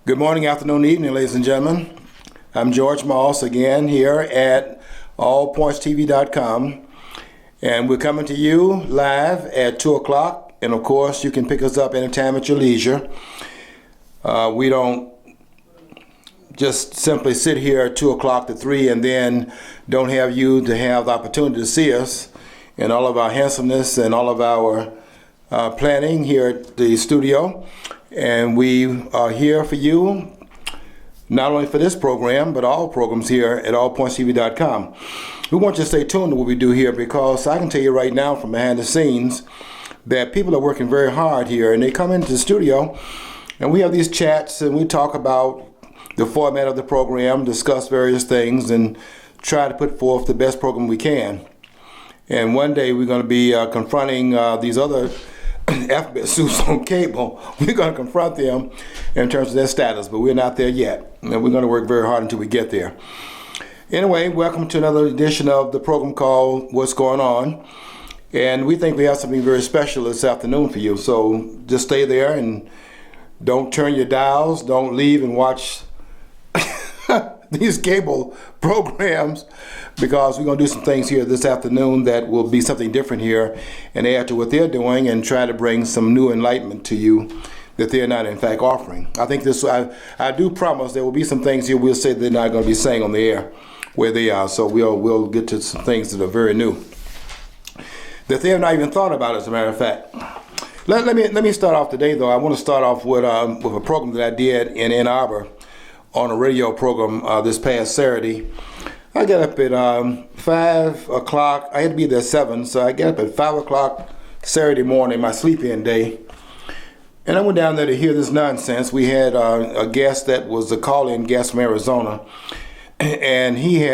Good morning, afternoon, evening, ladies and gentlemen. I'm George Moss again here at allpointstv.com, and we're coming to you live at 2 o'clock, and of course you can pick us up anytime at your leisure. We don't just simply sit here at 2 o'clock to 3 and then don't have you to have the opportunity to see us in all of our handsomeness and all of our planning here at the studio. And we are here for you, not only for this program, but all programs here at allpointstv.com. We want you to stay tuned to what we do here, because I can tell you right now from behind the scenes that people are working very hard here, and they come into the studio and we have these chats and we talk about the format of the program, discuss various things, and try to put forth the best program we can. And one day we're going to be confronting these other alphabet soups on cable. We're going to confront them in terms of their status, but we're not there yet, and we're going to work very hard until we get there. Anyway, welcome to another edition of the program called What's Going On, and we think we have something very special this afternoon for you, so just stay there and don't turn your dials, don't leave and watch these cable programs, because we're going to do some things here this afternoon that will be something different here and add to what they're doing and try to bring some new enlightenment to you that they're not in fact offering. I think this, I do promise there will be some things here we'll say they're not going to be saying on the air where they are, so we'll get to some things that are very new that they have not even thought about, as a matter of fact. Let me start off today, though. I want to start off with a program that I did in Ann Arbor on a radio program this past Saturday. I got up at 5 o'clock. I had to be there at 7, so I got up at 5 o'clock Saturday morning, my sleep-in day. And I went down there to hear this nonsense. We had a guest that was a call-in guest from Arizona, and he's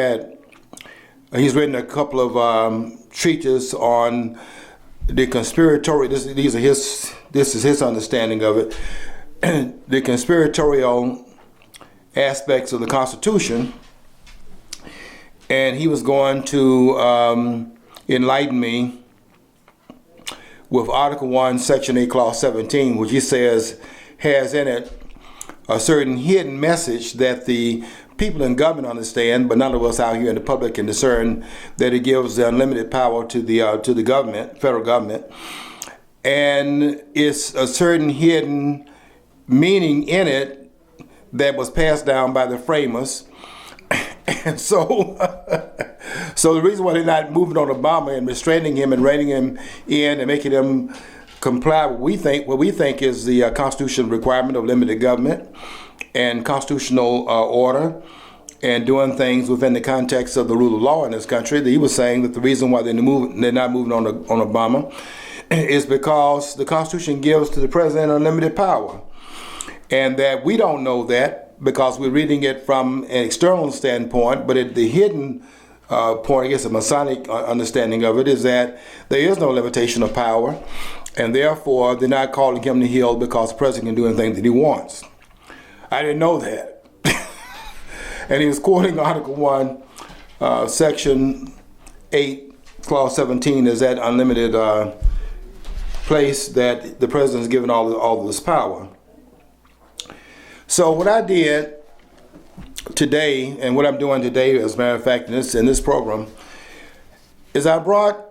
written a couple of treatises on the conspiratorial. This is his understanding of it. The conspiratorial aspects of the Constitution, and he was going to enlighten me with Article 1, Section 8, Clause 17, which he says has in it a certain hidden message that the people in government understand, but none of us out here in the public can discern, that it gives unlimited power to the government, federal government, and it's a certain hidden meaning in it that was passed down by the framers. And so the reason why they're not moving on Obama and restraining him and reining him in and making him comply with what we think is the constitutional requirement of limited government and constitutional order and doing things within the context of the rule of law in this country, that he was saying that the reason why they're not moving on Obama is because the Constitution gives to the president unlimited power. And that we don't know that because we're reading it from an external standpoint, but the hidden point, I guess a Masonic understanding of it, is that there is no limitation of power, and therefore they're not calling him to heel because the president can do anything that he wants. I didn't know that. And he was quoting Article 1, Section 8, Clause 17 as that unlimited place that the president is given all of this power. So what I did today, and what I'm doing today, as a matter of fact, in this program, is I brought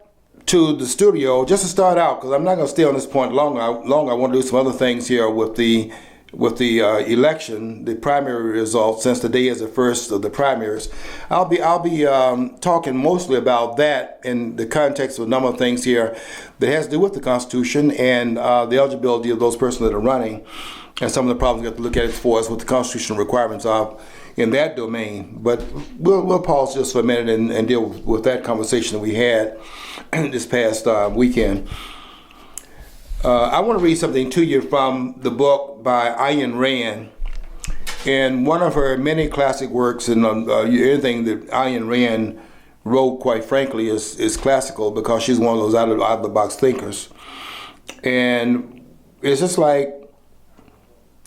to the studio, just to start out, because I'm not going to stay on this point long. I want to do some other things here with the election, the primary results, since today is the first of the primaries. I'll be talking mostly about that in the context of a number of things here that has to do with the Constitution and the eligibility of those persons that are running, and some of the problems we have to look at as far as what the constitutional requirements are in that domain. But we'll pause just for a minute and deal with that conversation that we had this past weekend. I want to read something to you from the book by Ayn Rand. And one of her many classic works, and anything that Ayn Rand wrote, quite frankly, is classical, because she's one of those out of the box thinkers. And it's just like,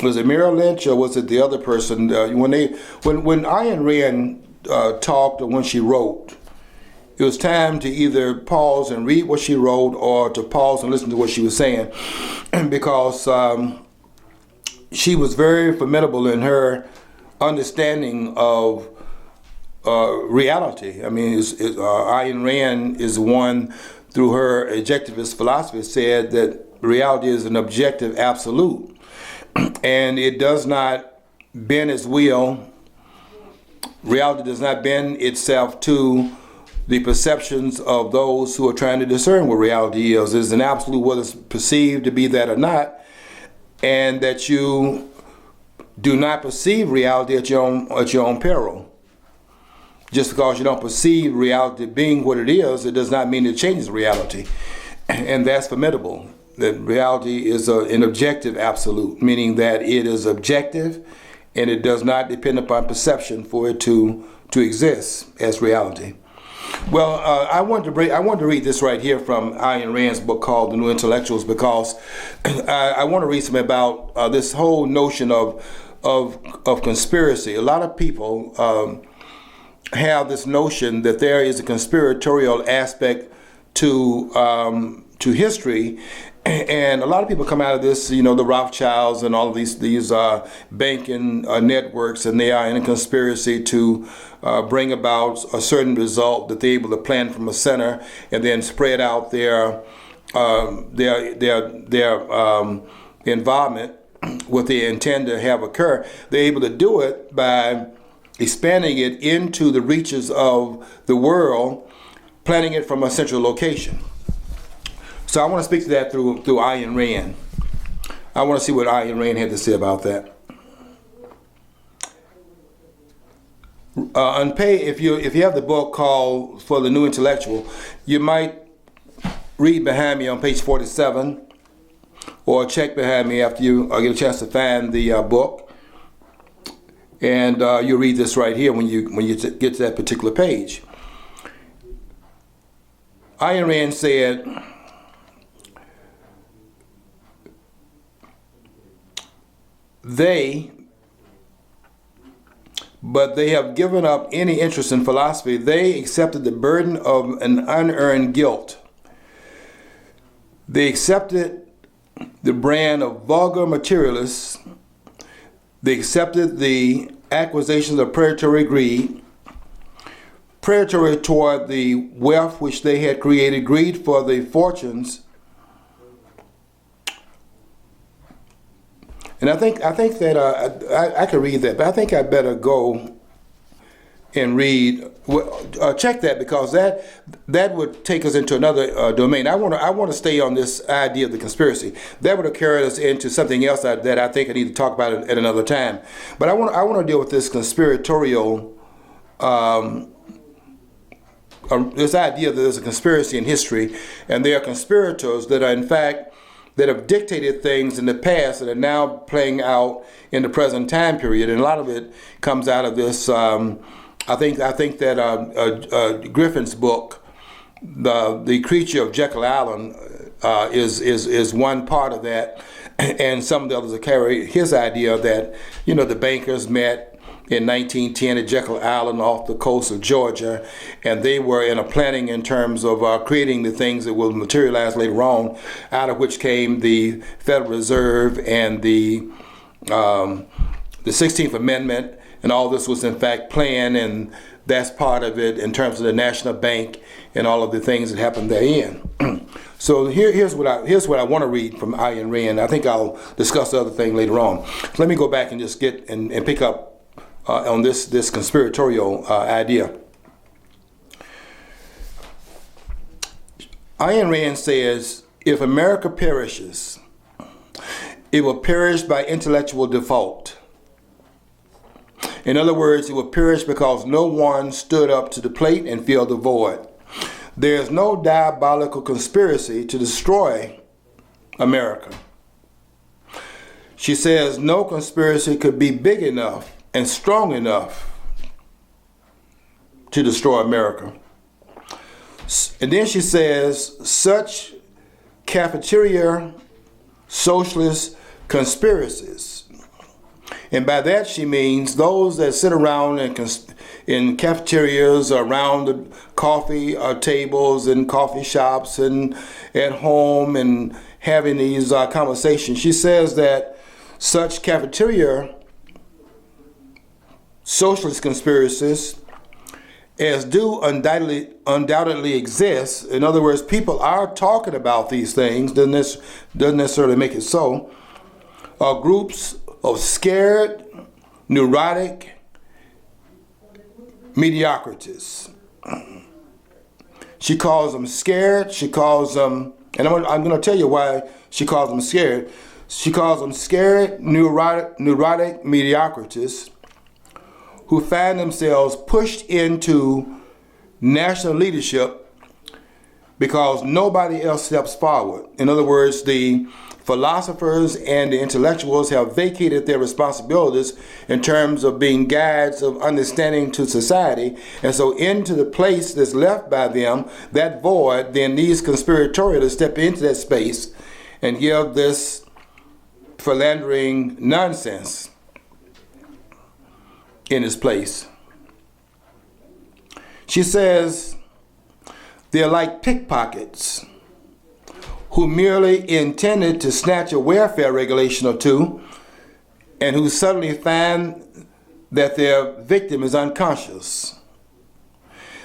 was it Merrill Lynch or was it the other person? When Ayn Rand talked or when she wrote, it was time to either pause and read what she wrote or to pause and listen to what she was saying, because she was very formidable in her understanding of reality. I mean, Ayn Rand is one, through her objectivist philosophy, said that reality is an objective absolute, and it does not bend its will. Reality does not bend itself to the perceptions of those who are trying to discern what reality is. It's an absolute, whether it's perceived to be that or not, and that you do not perceive reality at your own peril. Just because you don't perceive reality being what it is, it does not mean it changes reality. And that's formidable. That reality is an objective absolute, meaning that it is objective and it does not depend upon perception for it to exist as reality. Well, I wanted to read this right here from Ayn Rand's book called The New Intellectuals, because I want to read something about this whole notion of conspiracy. A lot of people have this notion that there is a conspiratorial aspect to history, and a lot of people come out of this, the Rothschilds and all of these banking networks, and they are in a conspiracy to bring about a certain result that they're able to plan from a center and then spread out their involvement, what they intend to have occur. They're able to do it by expanding it into the reaches of the world, planning it from a central location. So I want to speak to that through Ayn Rand. I want to see what Ayn Rand had to say about that. If you have the book called For the New Intellectual, you might read behind me on page 47, or check behind me after you get a chance to find the book, and you'll read this right here when you get to that particular page. Ayn Rand said, but they have given up any interest in philosophy. They accepted the burden of an unearned guilt. They accepted the brand of vulgar materialists. They accepted the accusations of predatory greed, predatory toward the wealth which they had created, greed for the fortunes. And I think that I could read that, but I think I better go and read. Check that, because that would take us into another domain. I want to stay on this idea of the conspiracy. That would have carried us into something else that I think I need to talk about at another time. But I want to deal with this conspiratorial, this idea that there's a conspiracy in history, and there are conspirators that are in fact that have dictated things in the past that are now playing out in the present time period, and a lot of it comes out of this. I think that Griffin's book, the Creature of Jekyll Island, is one part of that, and some of the others carry his idea that the bankers met in 1910 at Jekyll Island off the coast of Georgia, and they were in a planning in terms of creating the things that will materialize later on, out of which came the Federal Reserve and the 16th Amendment, and all this was in fact planned, and that's part of it in terms of the National Bank and all of the things that happened therein. So here's what I want to read from Ayn Rand. I think I'll discuss the other thing later on. So let me go back and just get and pick up on this conspiratorial idea. Ayn Rand says, if America perishes, it will perish by intellectual default. In other words, it will perish because no one stood up to the plate and filled the void. There is no diabolical conspiracy to destroy America. She says no conspiracy could be big enough and strong enough to destroy America. And then she says such cafeteria socialist conspiracies. And by that she means those that sit around in cafeterias, around the coffee tables and coffee shops and at home and having these conversations. She says that such cafeteria socialist conspiracies as do undoubtedly exist. In other words, people are talking about these things, doesn't necessarily make it so, are groups of scared, neurotic mediocrities. She calls them scared. She calls them, and I'm going to tell you why she calls them scared. She calls them scared, neurotic mediocrities who find themselves pushed into national leadership because nobody else steps forward. In other words, the philosophers and the intellectuals have vacated their responsibilities in terms of being guides of understanding to society, and so into the place that's left by them, that void, then these conspiratorialists step into that space and give this philandering nonsense in its place. She says they're like pickpockets who merely intended to snatch a welfare regulation or two and who suddenly find that their victim is unconscious,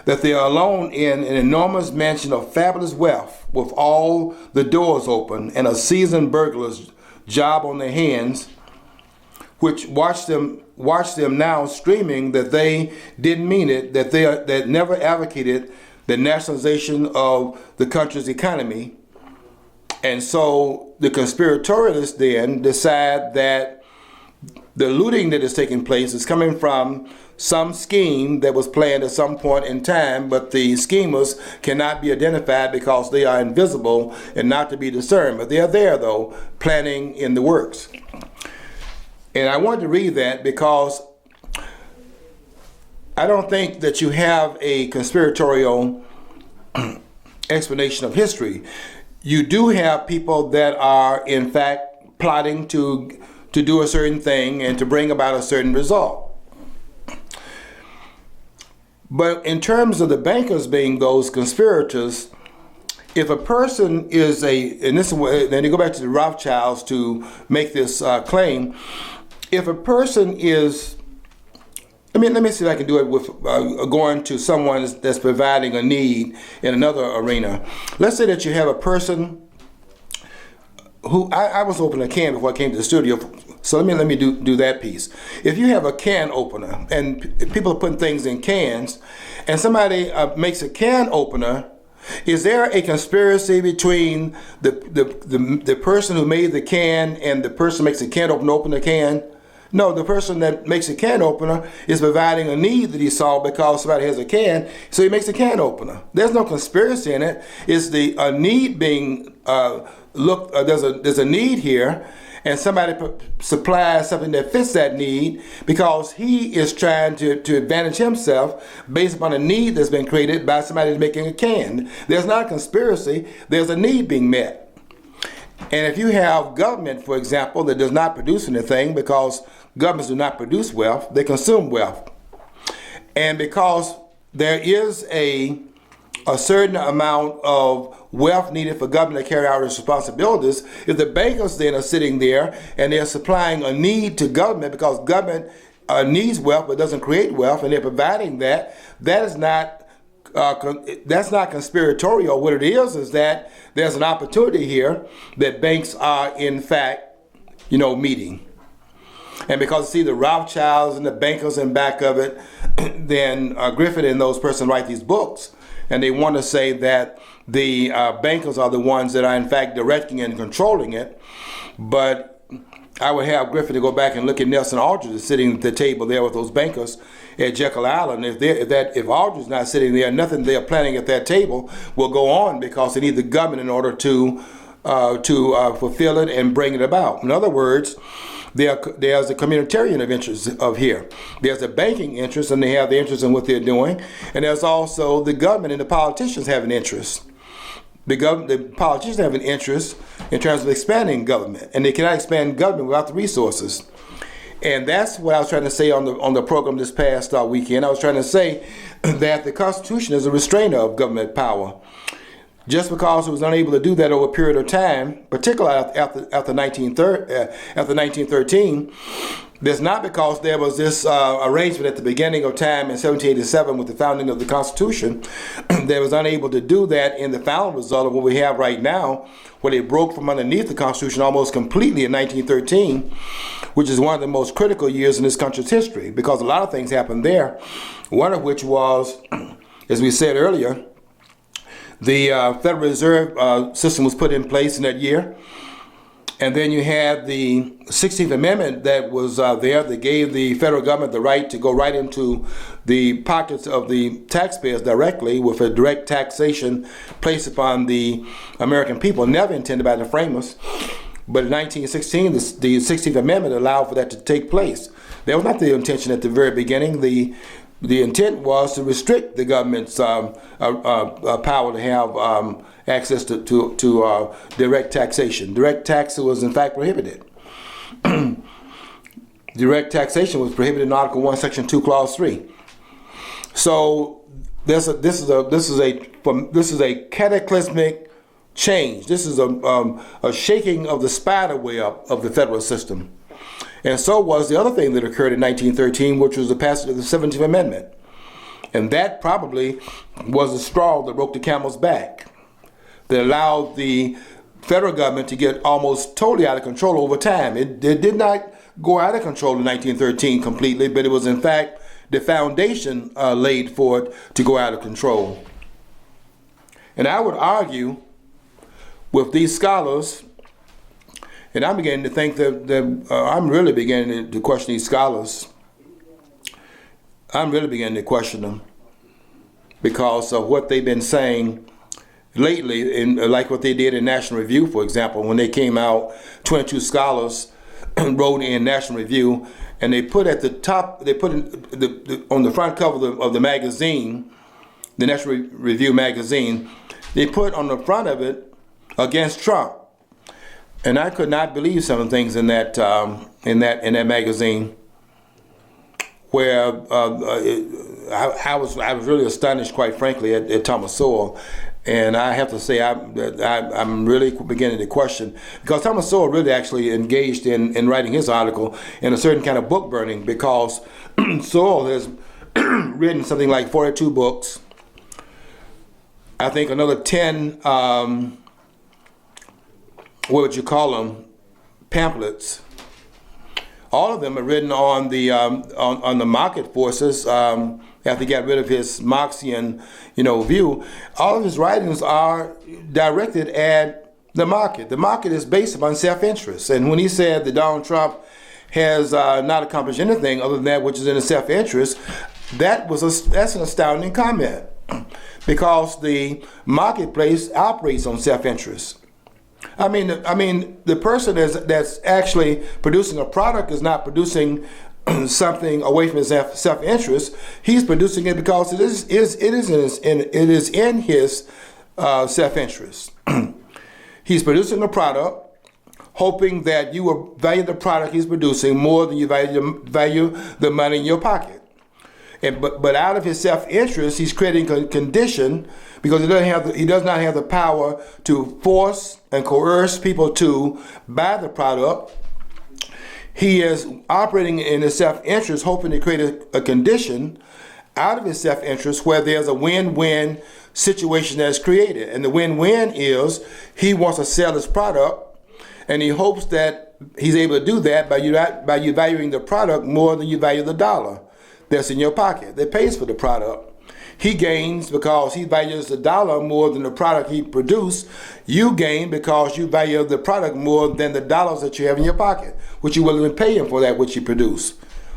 that they are alone in an enormous mansion of fabulous wealth with all the doors open and a seasoned burglar's job on their hands, which watch them now screaming that they didn't mean it, that never advocated the nationalization of the country's economy. And so the conspiratorialists then decide that the looting that is taking place is coming from some scheme that was planned at some point in time, but the schemers cannot be identified because they are invisible and not to be discerned. But they are there, though, planning in the works. And I wanted to read that because I don't think that you have a conspiratorial explanation of history. You do have people that are, in fact, plotting to do a certain thing and to bring about a certain result. But in terms of the bankers being those conspirators, if a person is and this is then you go back to the Rothschilds to make this claim, if a person is, let me see if I can do it with going to someone that's providing a need in another arena. Let's say that you have a person who, I was opening a can before I came to the studio, so let me do that piece. If you have a can opener and people are putting things in cans, and somebody makes a can opener, is there a conspiracy between the person who made the can and the person who makes the can open the can? No, the person that makes a can opener is providing a need that he saw because somebody has a can, so he makes a can opener. There's no conspiracy in it. It's a need being looked. There's a need here, and somebody supplies something that fits that need because he is trying to advantage himself based upon a need that's been created by somebody that's making a can. There's not a conspiracy. There's a need being met. And if you have government, for example, that does not produce anything because governments do not produce wealth, they consume wealth. And because there is a certain amount of wealth needed for government to carry out its responsibilities, if the bankers then are sitting there and they're supplying a need to government because government needs wealth but doesn't create wealth, and they're providing that is not that's not conspiratorial. What it is that there's an opportunity here that banks are in fact, meeting. And because see the Rothschilds and the bankers in back of it, then Griffith and those persons write these books, and they want to say that the bankers are the ones that are in fact directing and controlling it. But I would have Griffith to go back and look at Nelson Aldrich sitting at the table there with those bankers at Jekyll Island. If Aldrich's not sitting there, nothing they're planning at that table will go on because they need the government in order to fulfill it and bring it about. In other words, there's a communitarian of interest of here. There's a banking interest, and they have the interest in what they're doing, and there's also the government and the politicians have an interest. The politicians have an interest in terms of expanding government, and they cannot expand government without the resources. And that's what I was trying to say on the program this past weekend. I was trying to say that the Constitution is a restrainer of government power. just because it was unable to do that over a period of time, particularly after 1913, that's not because there was this arrangement at the beginning of time in 1787 with the founding of the Constitution. They was unable to do that in the final result of what we have right now, where they broke from underneath the Constitution almost completely in 1913, which is one of the most critical years in this country's history, because a lot of things happened there, one of which was, as we said earlier, the Federal Reserve system was put in place in that year. And then you had the 16th Amendment that was there that gave the federal government the right to go right into the pockets of the taxpayers directly with a direct taxation placed upon the American people, never intended by the framers. But in 1916, the 16th Amendment allowed for that to take place. That was not the intention at the very beginning. The intent was to restrict the government's power to have access to direct taxation. Direct tax was in fact prohibited. Direct taxation was prohibited in Article 1, Section 2, Clause 3. So this is a cataclysmic change. This is a shaking of the spider web of the federal system. And so was the other thing that occurred in 1913, which was the passage of the 17th Amendment. And that probably was the straw that broke the camel's back, that allowed the federal government to get almost totally out of control over time. It did not go out of control in 1913 completely, but it was in fact the foundation laid for it to go out of control. And I would argue with these scholars, and I'm beginning to think that I'm really beginning to question these scholars. I'm really beginning to question them because of what they've been saying lately, like what they did in National Review, for example, when they came out, 22 scholars wrote in National Review, and they put at the top, they put on the front cover of the magazine, the National Review magazine, they put on the front of it, "Against Trump." And I could not believe some of the things in that magazine, where I was really astonished, quite frankly, at Thomas Sowell. And I have to say, I'm really beginning to question, because Thomas Sowell really actually engaged in writing his article in a certain kind of book burning, because Sowell has written something like 42 books. I think another 10, what would you call them, pamphlets. All of them are written on the market forces. After he got rid of his Marxian, view, all of his writings are directed at the market. The market is based upon self-interest. And when he said that Donald Trump has not accomplished anything other than that which is in his self-interest, that's an astounding comment, because the marketplace operates on self-interest. I mean, the person that's actually producing a product is not producing something away from his self-interest. He's producing it because it is in his self-interst. He's producing a product, hoping that you will value the product he's producing more than you value the money in your pocket. But out of his self-interest, he's creating a condition, because he does not have the power to force and coerce people to buy the product. He is operating in his self-interest, hoping to create a condition out of his self-interest where there's a win-win situation that's created. And the win-win is he wants to sell his product, and he hopes that he's able to do that by you valuing the product more than you value the dollar that's in your pocket that pays for the product. He gains because he values the dollar more than the product he produced. You gain because you value the product more than the dollars that you have in your pocket, which you're willing to pay him for that which you produce.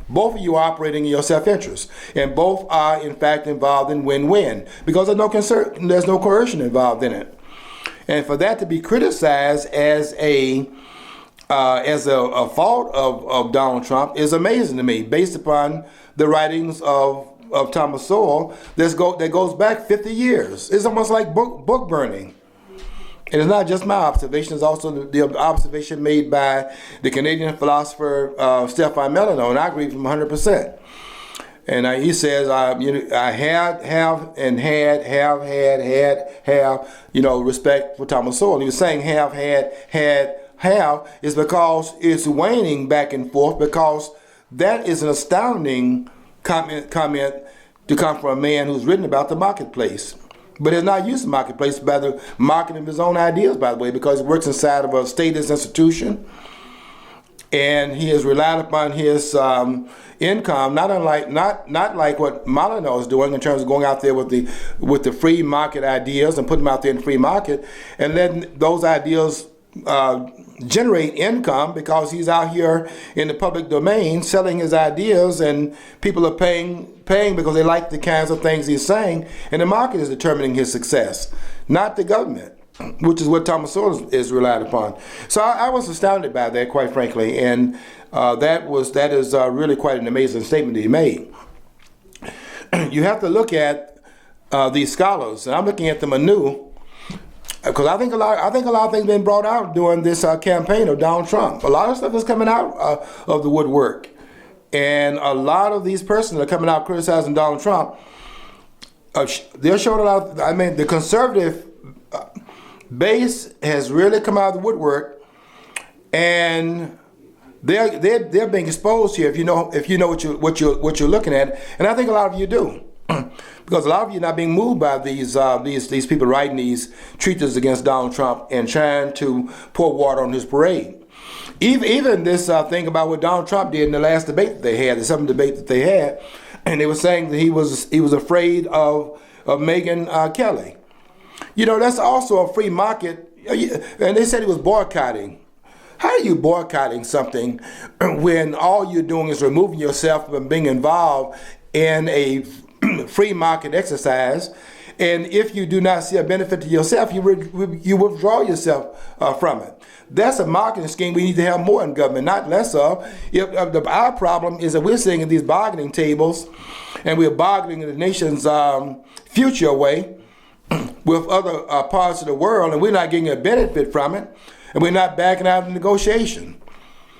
Both of you are operating in your self-interest, and both are in fact involved in win-win, because there's no coercion involved in it. And for that to be criticized as a fault of Donald Trump is amazing to me, based upon the writings of Thomas Sowell that goes back 50 years. It's almost like book burning. And it's not just my observation, it's also the observation made by the Canadian philosopher Stefan Melano, and I agree with him 100%. And he says, I have, and have, respect for Thomas Sowell. He was saying have is because it's waning back and forth, because that is an astounding comment to come from a man who's written about the marketplace. But it's not used the marketplace by the marketing of his own ideas, by the way, because he works inside of a statist institution. And he has relied upon his income, not like what Molyneux is doing in terms of going out there with the free market ideas and putting them out there in the free market, and letting those ideas generate income, because he's out here in the public domain selling his ideas, and people are paying because they like the kinds of things he's saying, and the market is determining his success, not the government, which is what Thomas Sowell is relied upon. So I was astounded by that, quite frankly, and that is really quite an amazing statement that he made. You have to look at these scholars, and I'm looking at them anew, because I think a lot of things have been brought out during this campaign of Donald Trump. A lot of stuff is coming out of the woodwork, and a lot of these persons that are coming out criticizing Donald Trump, they're showing a lot of, the conservative base has really come out of the woodwork, and they're being exposed here. If you know what you're looking at, and I think a lot of you do, because a lot of you are not being moved by these people writing these treatises against Donald Trump and trying to pour water on his parade. Even this thing about what Donald Trump did in the last debate that they had, the seventh debate that they had, and they were saying that he was afraid of Megyn Kelly. That's also a free market, and they said he was boycotting. How are you boycotting something when all you're doing is removing yourself from being involved in a free market exercise? And if you do not see a benefit to yourself, you withdraw yourself from it. That's a marketing scheme we need to have more in government, not less of. Our problem is that we're sitting at these bargaining tables, and we're bargaining the nation's future away with other parts of the world, and we're not getting a benefit from it, and we're not backing out of the negotiation.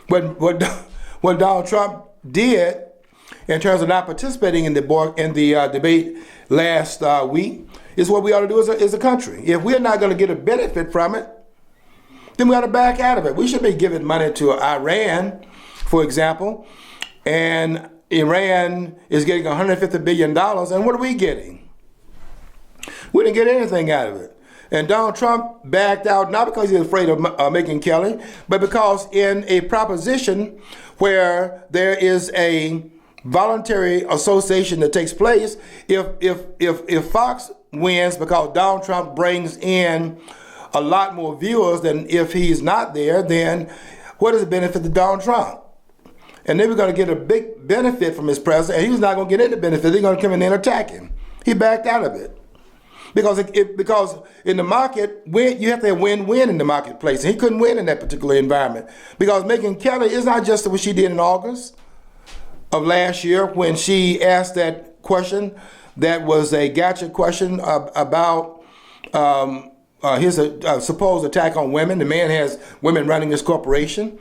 What Donald Trump did in terms of not participating in the debate last week is what we ought to do as a country. If we're not going to get a benefit from it, then we ought to back out of it. We should be giving money to Iran, for example, and Iran is getting $150 billion, and what are we getting? We didn't get anything out of it. And Donald Trump backed out, not because he's afraid of Megyn Kelly, but because in a proposition where there is a voluntary association that takes place, if Fox wins because Donald Trump brings in a lot more viewers than if he's not there, then what is the benefit to Donald Trump? And they were going to get a big benefit from his presence, and he was not going to get any benefit. They're going to come in and attack him. He backed out of it. Because in the market, you have to have win-win in the marketplace. And he couldn't win in that particular environment. Because Megyn Kelly is not just what she did in August of last year when she asked that question that was a gotcha question about his supposed attack on women. The man has women running his corporation,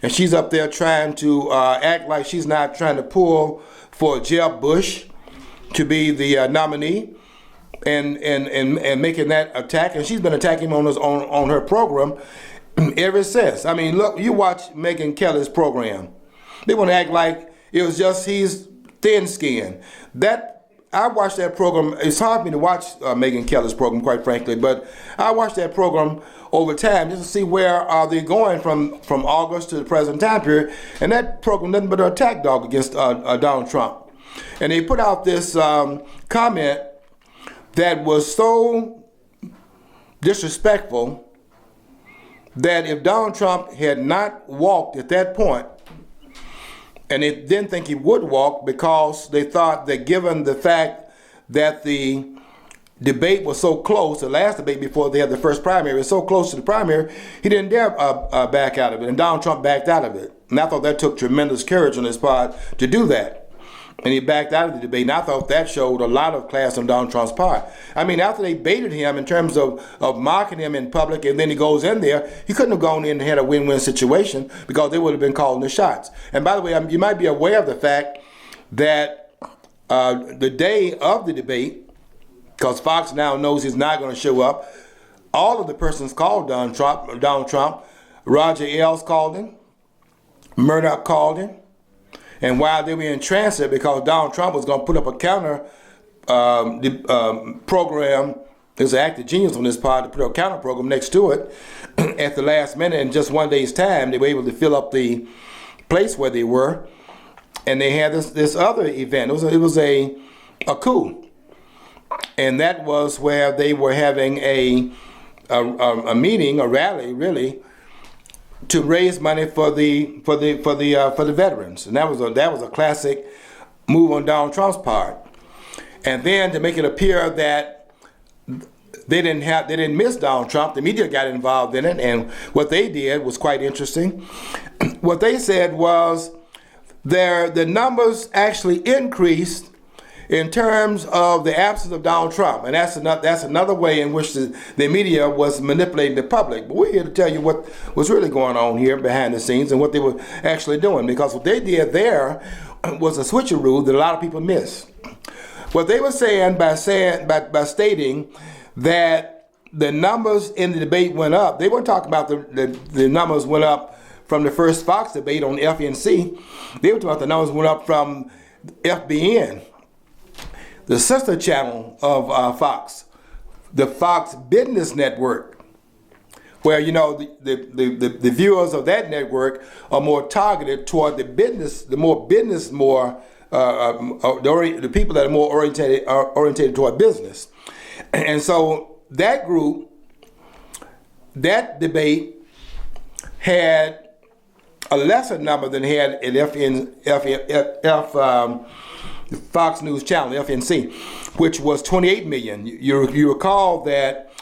and she's up there trying to act like she's not trying to pull for Jeb Bush to be the nominee. And making that attack, and she's been attacking him on her program ever since. I mean, look, you watch Megyn Kelly's program. They want to act like it was just he's thin-skinned. I watched that program. It's hard for me to watch Megyn Kelly's program, quite frankly, but I watched that program over time just to see where are they going from August to the present time period. And that program nothing but an attack dog against Donald Trump. And they put out this comment that was so disrespectful that if Donald Trump had not walked at that point, and they didn't think he would walk because they thought that given the fact that the debate was so close, the last debate before they had the first primary was so close to the primary, he didn't dare back out of it, and Donald Trump backed out of it. And I thought that took tremendous courage on his part to do that. And he backed out of the debate, and I thought that showed a lot of class on Donald Trump's part. I mean, after they baited him in terms of mocking him in public, and then he goes in there, he couldn't have gone in and had a win-win situation because they would have been calling the shots. And by the way, you might be aware of the fact that the day of the debate, because Fox now knows he's not going to show up, all of the persons called Donald Trump, Roger Ailes called him, Murdoch called him, and while they were in transit, because Donald Trump was going to put up a counter program, there's an act of genius on this part to put a counter program next to it, at the last minute, in just one day's time, they were able to fill up the place where they were, and they had this other event. It was a coup, and that was where they were having a meeting, a rally, really, to raise money for the veterans, and that was a classic move on Donald Trump's part. And then to make it appear that they didn't miss Donald Trump, the media got involved in it, and what they did was quite interesting. What they said was the numbers actually increased in terms of the absence of Donald Trump, and that's another way in which the media was manipulating the public. But we're here to tell you what was really going on here behind the scenes and what they were actually doing, because what they did there was a switcheroo that a lot of people miss. What they were saying by stating that the numbers in the debate went up, they weren't talking about the numbers went up from the first Fox debate on FNC. They were talking about the numbers went up from FBN, the sister channel of Fox, the Fox Business Network, where the viewers of that network are more targeted toward the people that are more orientated toward business. And so that group, that debate had a lesser number than they had at Fox News Channel, FNC, which was 28 million. You recall that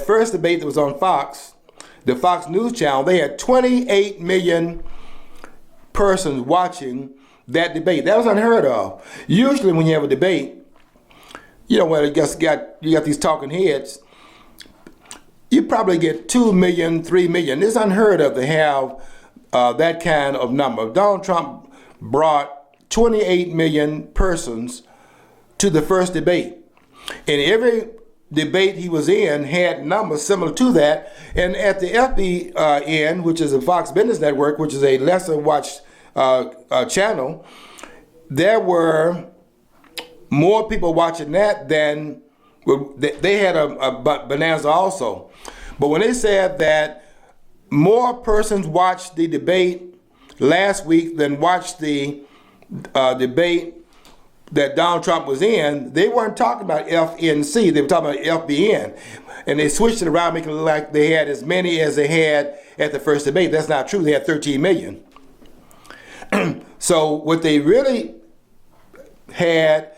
first debate that was on Fox, the Fox News Channel, they had 28 million persons watching that debate. That was unheard of. Usually when you have a debate, where you got these talking heads, you probably get 2 million, 3 million. It's unheard of to have that kind of number. Donald Trump brought 28 million persons to the first debate. And every debate he was in had numbers similar to that. And at the FBN, which is a Fox Business Network, which is a lesser watched channel, there were more people watching that than they had a bonanza also. But when they said that more persons watched the debate last week than watched the debate that Donald Trump was in, they weren't talking about FNC, they were talking about FBN. And they switched it around, making it look like they had as many as they had at the first debate. That's not true. They had 13 million. So what they really had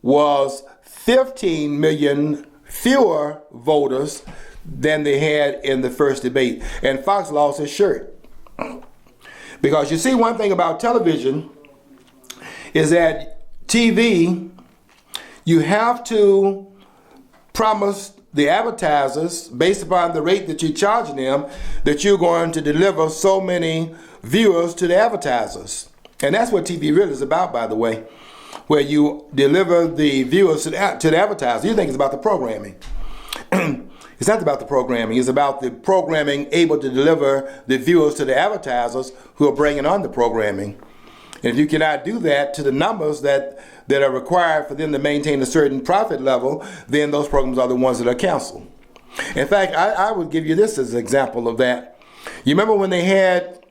was 15 million fewer voters than they had in the first debate. And Fox lost his shirt. Because you see, one thing about television is that TV, you have to promise the advertisers, based upon the rate that you're charging them, that you're going to deliver so many viewers to the advertisers. And that's what TV really is about, by the way, where you deliver the viewers to the advertiser. You think it's about the programming. It's not about the programming. It's about the programming able to deliver the viewers to the advertisers who are bringing on the programming. And if you cannot do that to the numbers that are required for them to maintain a certain profit level, then those programs are the ones that are canceled. In fact, I would give you this as an example of that. You remember when they had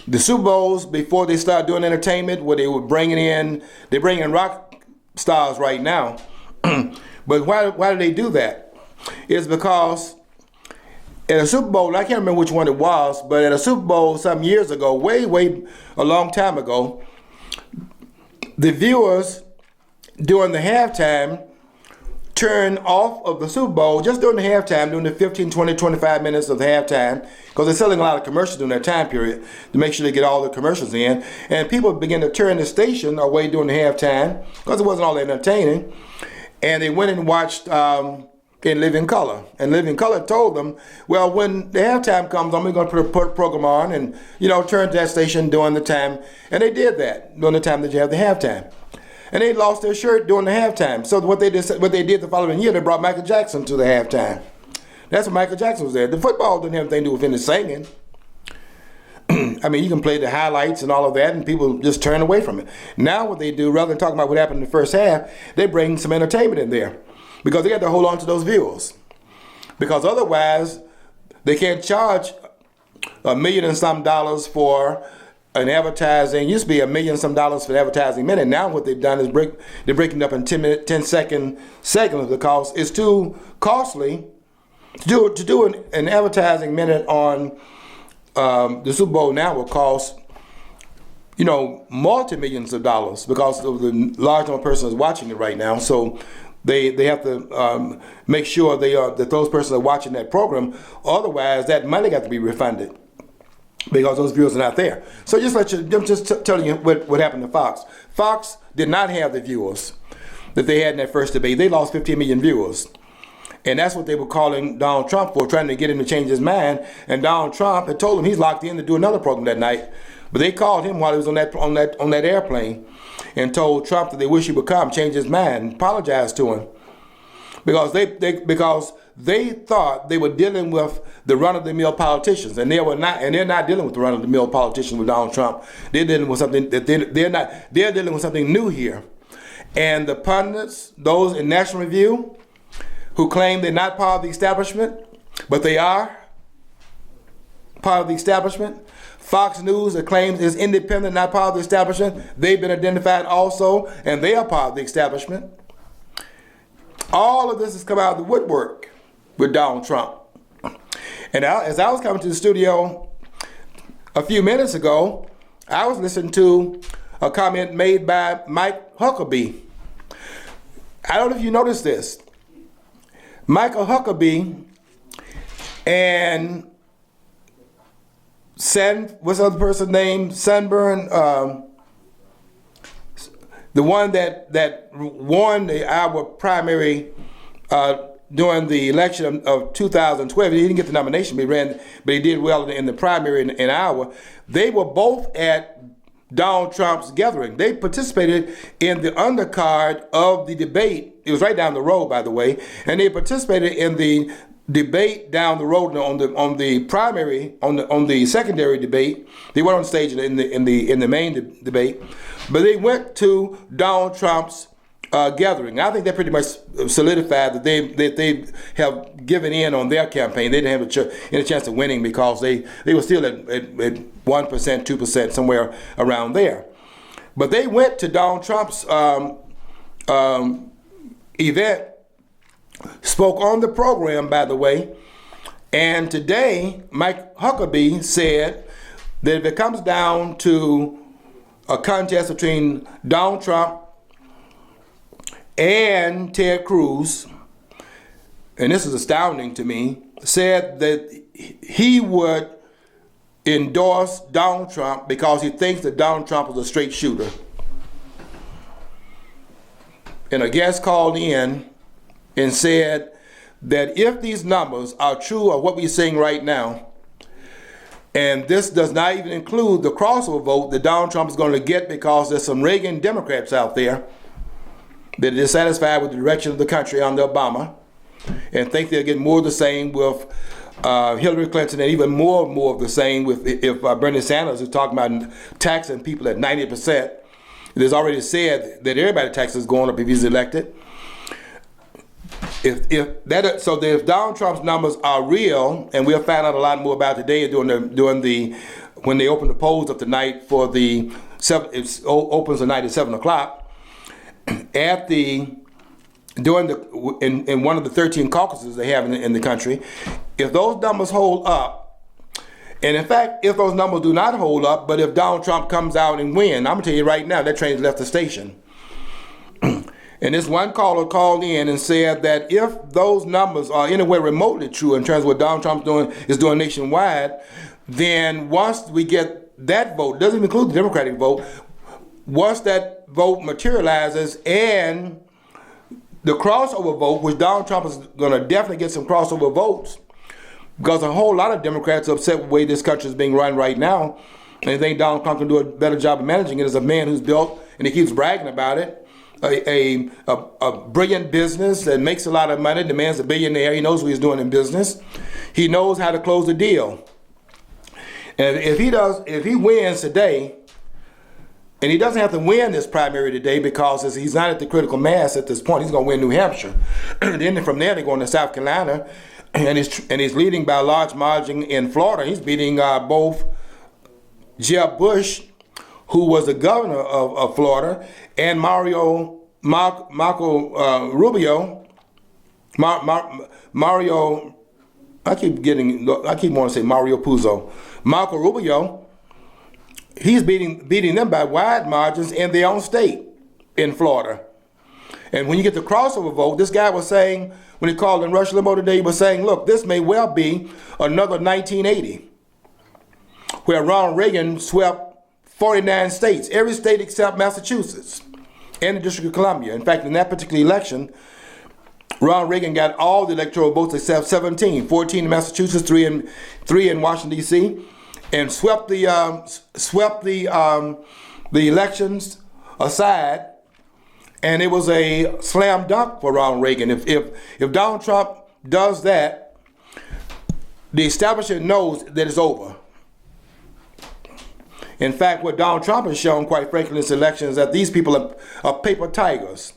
the Super Bowls before they started doing entertainment, where they were bring in rock stars right now. But why did they do that? It's because at a Super Bowl, I can't remember which one it was, but at a Super Bowl some years ago, way a long time ago, the viewers during the halftime turned off of the Super Bowl just during the halftime, during the 15, 20, 25 minutes of the halftime, because they're selling a lot of commercials during that time period to make sure they get all the commercials in. And people began to turn the station away during the halftime because it wasn't all that entertaining. And they went and watched in Living Color. And Living Color told them, well, when the halftime comes, I'm going to put a program on and, turn to that station during the time. And they did that during the time that you have the halftime. And they lost their shirt during the halftime. So what they did the following year, they brought Michael Jackson to the halftime. That's when Michael Jackson was there. The football didn't have anything to do with any singing. I mean, you can play the highlights and all of that, and people just turn away from it. Now what they do, rather than talking about what happened in the first half, they bring some entertainment in there because they got to hold on to those viewers. Because otherwise, they can't charge $1 million and some for an advertising. It used to be $1 million and some for the advertising minute. Now what they've done is they're breaking up in 10-second segments because it's too costly to do an advertising minute on the Super Bowl. Now will cost multi-millions of dollars because of the large number of persons watching it right now. So they have to make sure that those persons are watching that program. Otherwise, that money got to be refunded because those viewers are not there. So just telling you what happened to Fox. Fox did not have the viewers that they had in that first debate. They lost 15 million viewers. And that's what they were calling Donald Trump for, trying to get him to change his mind. And Donald Trump had told him he's locked in to do another program that night. But they called him while he was on that airplane and told Trump that they wish he would come, change his mind, apologize to him. Because they thought they were dealing with the run-of-the-mill politicians, and they were not, and they're not dealing with the run-of-the-mill politicians with Donald Trump. They're dealing with something that they're dealing with something new here. And the pundits, those in National Review, who claim they're not part of the establishment, but they are part of the establishment. Fox News that claims is independent, not part of the establishment, they've been identified also, and they are part of the establishment. All of this has come out of the woodwork with Donald Trump. And as I was coming to the studio a few minutes ago, I was listening to a comment made by Mike Huckabee. I don't know if you noticed this. Michael Huckabee and what's the other person's name? Sunburn, the one that won our primary during the election of 2012. He didn't get the nomination, but he did well in the primary in Iowa. They were both at Donald Trump's gathering. They participated in the undercard of the debate. It was right down the road, by the way, and they participated in the debate down the road on the primary, on the secondary debate. They weren't on stage in the main debate, but they went to Donald Trump's gathering. I think that pretty much solidified that they have given in on their campaign. They didn't have any chance of winning because they were still at 1%, 2%, somewhere around there. But they went to Donald Trump's event, spoke on the program, by the way, and today Mike Huckabee said that if it comes down to a contest between Donald Trump and Ted Cruz, and this is astounding to me, said that he would endorse Donald Trump because he thinks that Donald Trump is a straight shooter. And a guest called in and said that if these numbers are true of what we're seeing right now, and this does not even include the crossover vote that Donald Trump is going to get because there's some Reagan Democrats out there that are dissatisfied with the direction of the country under Obama and think they'll get more of the same with Hillary Clinton, and even more of the same with if Bernie Sanders is talking about taxing people at 90%. It is already said that everybody's taxes is going up if he's elected. If Donald Trump's numbers are real, and we'll find out a lot more about today when they open the polls up tonight for it opens tonight at 7:00 in one of the 13 caucuses they have in the country. If those numbers hold up, and in fact, if those numbers do not hold up, but if Donald Trump comes out and wins, I'm gonna tell you right now, that train's left the station. And this one caller called in and said that if those numbers are anywhere remotely true in terms of what Donald Trump is doing nationwide, then once we get that vote, doesn't include the Democratic vote, once that vote materializes and the crossover vote, which Donald Trump is going to definitely get some crossover votes, because a whole lot of Democrats are upset with the way this country is being run right now, and they think Donald Trump can do a better job of managing it as a man who's built, and he keeps bragging about it, a brilliant business that makes a lot of money. The man's a billionaire. He knows what he's doing in business. He knows how to close the deal. And if he wins today, and he doesn't have to win this primary today because he's not at the critical mass at this point. He's going to win New Hampshire. Then from there, they're going to South Carolina, and he's leading by a large margin in Florida. He's beating both Jeb Bush, who was the governor of Florida, and Marco Rubio. Mario, I keep wanting to say Mario Puzo. Marco Rubio. He's beating them by wide margins in their own state, in Florida. And when you get the crossover vote, this guy was saying, when he called in Rush Limbaugh today, he was saying, look, this may well be another 1980, where Ronald Reagan swept 49 states, every state except Massachusetts and the District of Columbia. In fact, in that particular election, Ronald Reagan got all the electoral votes except 17, 14 in Massachusetts, 3 in Washington, D.C., and swept the elections aside, and it was a slam dunk for Ronald Reagan. If Donald Trump does that, the establishment knows that it's over. In fact, what Donald Trump has shown, quite frankly, in this election is that these people are paper tigers.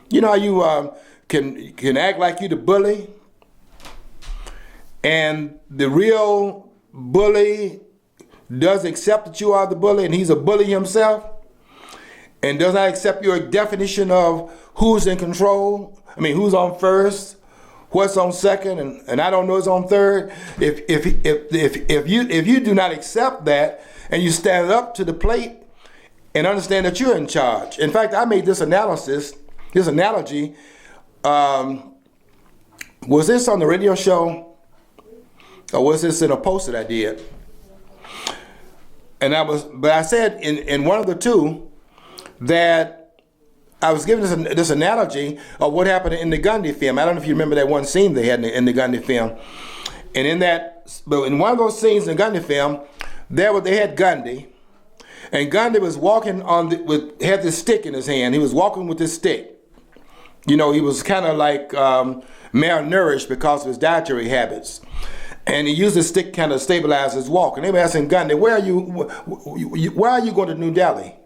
You know how you can act like you the bully, and the real bully does accept that you are the bully, and he's a bully himself, and does not accept your definition of who's in control. I mean, who's on first, what's on second, and I don't know who's on third. If you do not accept that, and you stand up to the plate and understand that you're in charge. In fact, I made this analogy. Was this on the radio show? Or was this in a post that I did? But I said in one of the two that I was giving this analogy of what happened in the Gandhi film. I don't know if you remember that one scene they had in the Gandhi film. And in one of those scenes in the Gandhi film, they had Gandhi, and Gandhi was walking had this stick in his hand. He was walking with this stick. You know, he was kind of like malnourished because of his dietary habits. And he used his stick kind of stabilize his walk. And they were asking Gandhi, why are you going to New Delhi?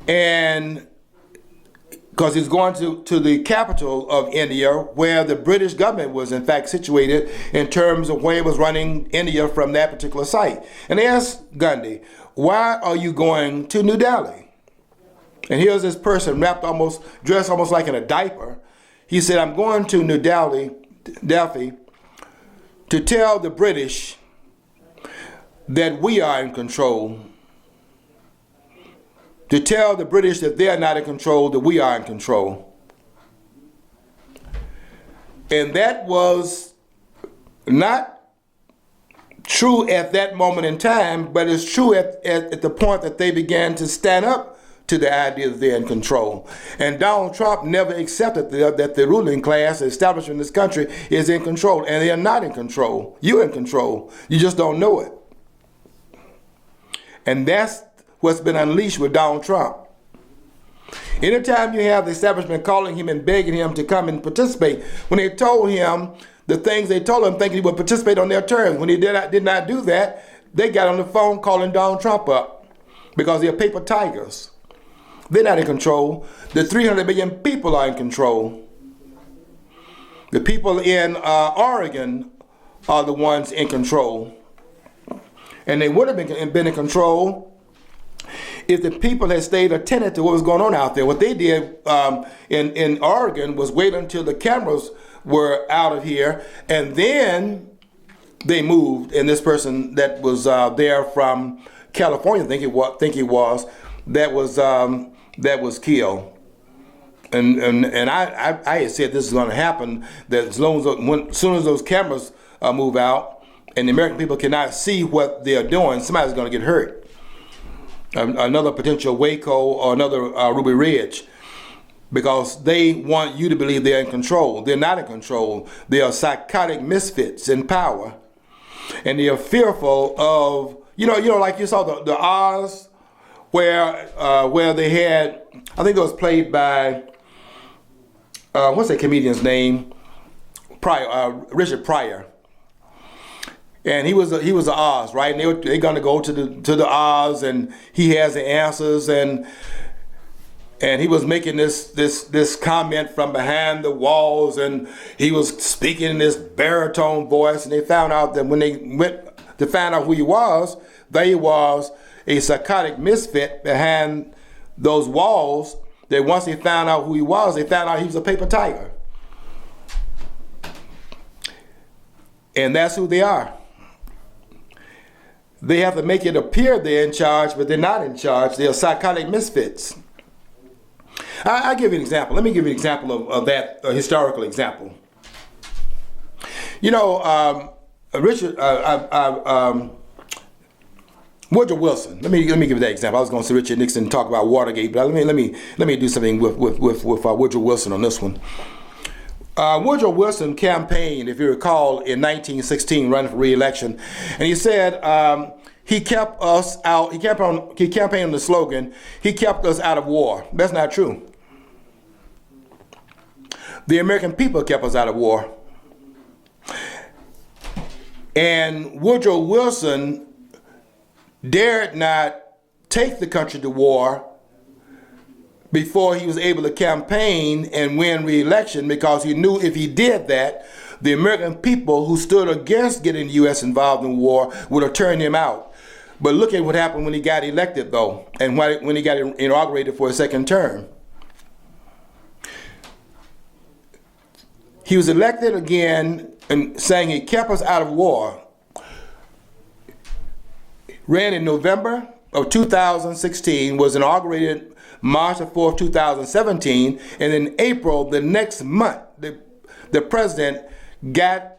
And because he's going to the capital of India, where the British government was in fact situated in terms of where it was running India from that particular site. And they asked Gandhi, why are you going to New Delhi? And here's this person dressed almost like in a diaper. He said, I'm going to New Delhi to tell the British that we are in control. To tell the British that they're not in control, that we are in control. And that was not true at that moment in time, but it's true at the point that they began to stand up to the idea that they're in control. And Donald Trump never accepted that the ruling class, the establishment in this country, is in control. And they are not in control. You're in control. You just don't know it. And that's what's been unleashed with Donald Trump. Anytime you have the establishment calling him and begging him to come and participate, when they told him the things they told him, thinking he would participate on their terms, when he did not do that, they got on the phone calling Donald Trump up because they're paper tigers. They're not in control. The 300 million people are in control. The people in Oregon are the ones in control. And they would have been in control if the people had stayed attentive to what was going on out there. What they did in Oregon was wait until the cameras were out of here, and then they moved. And this person that was there from California, think he was, that was killed. And I had said this is going to happen, that as soon as those cameras move out and the American people cannot see what they're doing, somebody's going to get hurt. Another potential Waco or another Ruby Ridge. because they want you to believe they're in control. They're not in control. They are psychotic misfits in power. And they are fearful of, like you saw the Oz, where they had, I think it was played by, what's that comedian's name? Richard Pryor. And he was a Oz, right? And they're gonna go to the Oz, and he has the answers, and he was making this comment from behind the walls, and he was speaking in this baritone voice, and they found out that when they went to find out who he was a psychotic misfit behind those walls, that once they found out who he was, they found out he was a paper tiger. And that's who they are. They have to make it appear they're in charge, but they're not in charge. They're psychotic misfits. I'll give you an example. Let me give you an example of that, a historical example. Woodrow Wilson. Let me give you that example. I was going to say Richard Nixon and talk about Watergate, but let me do something with Woodrow Wilson on this one. Woodrow Wilson campaigned, if you recall, in 1916, running for re-election, and he said he kept us out. He campaigned on the slogan, "He kept us out of war." That's not true. The American people kept us out of war. And Woodrow Wilson dared not take the country to war before he was able to campaign and win re-election, because he knew if he did that, the American people who stood against getting the U.S. involved in war would have turned him out. But look at what happened when he got elected, though, and when he got inaugurated for a second term. He was elected again and saying he kept us out of war. Ran in November of 2016, was inaugurated March 4th, 2017, and in April, the next month, the president got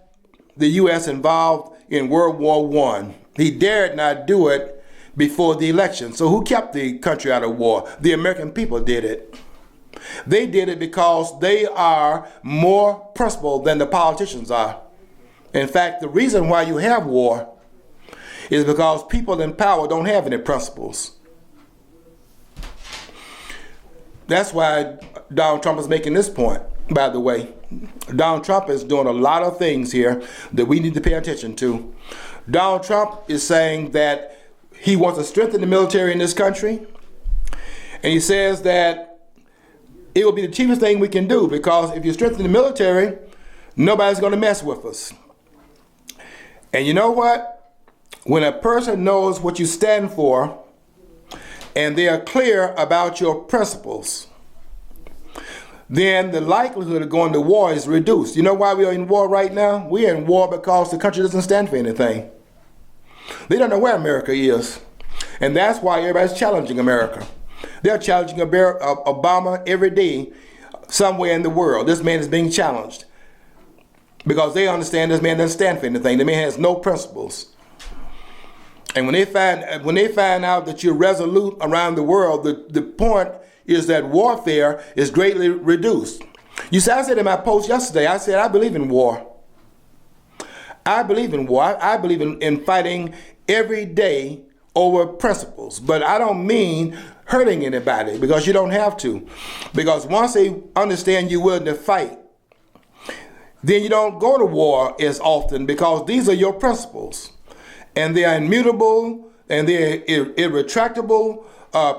the U.S. involved in World War I. He dared not do it before the election. So who kept the country out of war? The American people did it. They did it because they are more principled than the politicians are. In fact, the reason why you have war is because people in power don't have any principles. That's why Donald Trump is making this point, by the way. Donald Trump is doing a lot of things here that we need to pay attention to. Donald Trump is saying that he wants to strengthen the military in this country. And he says that it will be the cheapest thing we can do, because if you strengthen the military, nobody's going to mess with us. And you know what? When a person knows what you stand for and they are clear about your principles, then the likelihood of going to war is reduced. You know why we are in war right now? We are in war because the country doesn't stand for anything. They don't know where America is. And that's why everybody's challenging America. They're challenging Obama every day somewhere in the world. This man is being challenged because they understand this man doesn't stand for anything. The man has no principles. And when they find out that you're resolute around the world, the point is that warfare is greatly reduced. You see, I said in my post yesterday, I said I believe in war. I believe in war. I believe in fighting every day over principles. But I don't mean hurting anybody, because you don't have to. Because once they understand you're willing to fight, then you don't go to war as often, because these are your principles. And they are immutable, and they're irretractable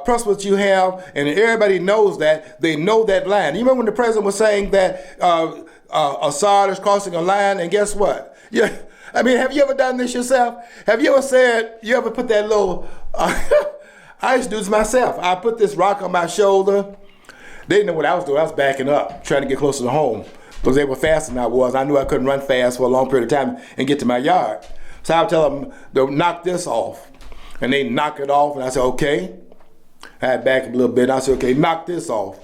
principles you have, and everybody knows that. They know that line. You remember when the president was saying that Assad is crossing a line, and guess what? Yeah, I mean, have you ever done this yourself? Have you ever said, you ever put that little, I used to do this myself. I put this rock on my shoulder. They didn't know what I was doing. I was backing up, trying to get closer to home, because they were faster than I was. I knew I couldn't run fast for a long period of time and get to my yard. So I would tell them to knock this off. And they knock it off, and I said, okay. I had back up a little bit. I said, okay, knock this off.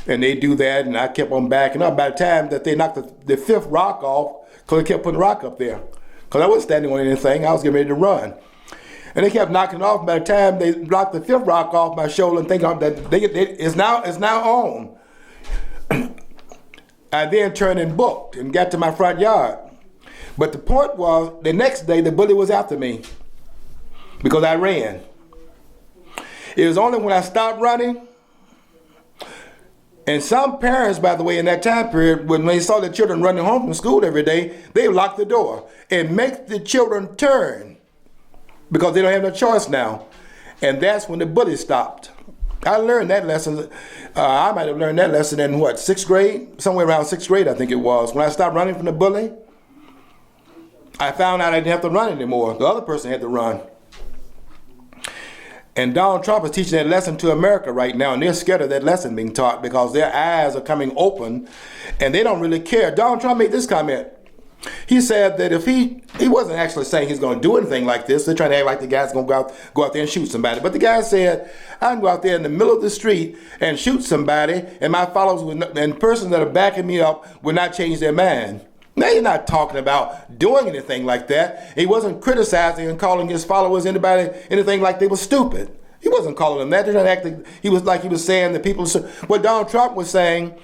And they do that, and I kept on backing up. By the time that they knocked the fifth rock off, because they kept putting the rock up there. Because I wasn't standing on anything. I was getting ready to run. And they kept knocking it off. By the time they knocked the fifth rock off my shoulder and thinking that it's now on. I then turned and booked and got to my front yard. But the point was, the next day the bully was after me because I ran. It was only when I stopped running. And some parents, by the way, in that time period, when they saw their children running home from school every day, they lock the door and make the children turn because they don't have no choice now. And that's when the bully stopped. I learned that lesson. I might have learned that lesson in what, 6th grade? Somewhere around 6th grade, I think it was. When I stopped running from the bully, I found out I didn't have to run anymore. The other person had to run. And Donald Trump is teaching that lesson to America right now, and they're scared of that lesson being taught because their eyes are coming open and they don't really care. Donald Trump made this comment. He said that if he wasn't actually saying he's going to do anything like this. They're trying to act like the guy's going to go out there and shoot somebody. But the guy said, I can go out there in the middle of the street and shoot somebody, and my followers and persons that are backing me up will not change their mind. Now, you're not talking about doing anything like that. He wasn't criticizing and calling his followers anything like they were stupid. He wasn't calling them that. They're trying to act like he was saying that people. What Donald Trump was saying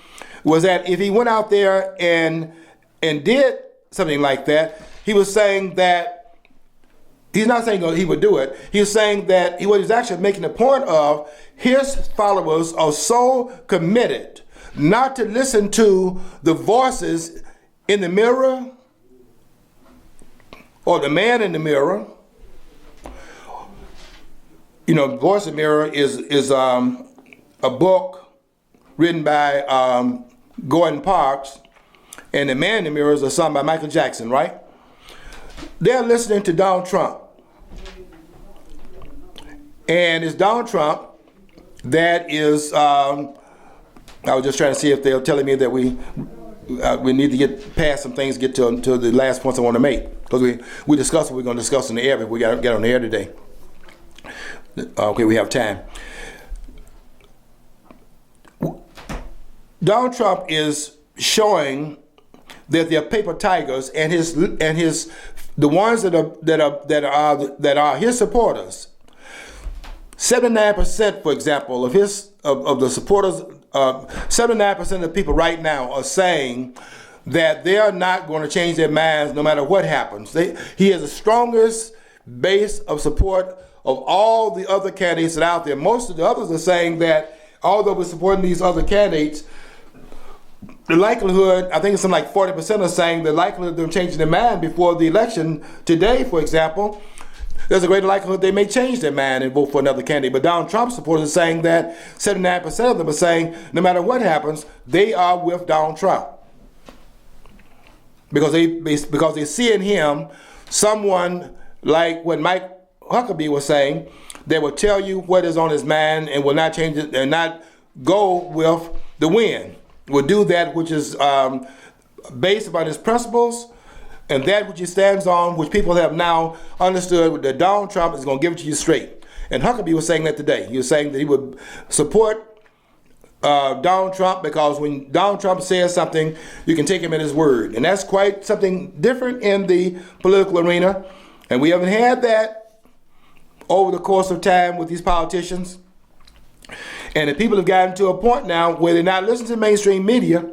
was that if he went out there and did something like that, he was saying that he's not saying he would do it. He was saying that he was actually making a point of his followers are so committed not to listen to the voices in the mirror or the man in the mirror. You know, Voice in the Mirror is a book written by Gordon Parks, and The Man in the Mirror is a song by Michael Jackson, right? They're listening to Donald Trump. And it's Donald Trump that is, I was just trying to see if they're telling me that we need to get past some things, get to the last points I want to make. Because we discussed what we're going to discuss in the air, but we got to get on the air today. Okay, we have time. Donald Trump is showing that they're paper tigers, and the ones that are his supporters. 79%, for example, of the supporters, 79% of the people right now are saying that they are not going to change their minds no matter what happens. He has the strongest base of support of all the other candidates that are out there. Most of the others are saying that although we're supporting these other candidates, the likelihood, I think it's something like 40% are saying the likelihood of them changing their mind before the election today, for example, there's a greater likelihood they may change their mind and vote for another candidate. But Donald Trump supporters are saying that 79% of them are saying no matter what happens, they are with Donald Trump. Because they see in him someone like what Mike Huckabee was saying, that will tell you what is on his mind and will not change it and not go with the wind. Will do that which is based upon his principles and that which he stands on, which people have now understood that Donald Trump is going to give it to you straight. And Huckabee was saying that today. He was saying that he would support Donald Trump because when Donald Trump says something, you can take him at his word. And that's quite something different in the political arena. And we haven't had that over the course of time with these politicians. And the people have gotten to a point now where they're not listening to mainstream media.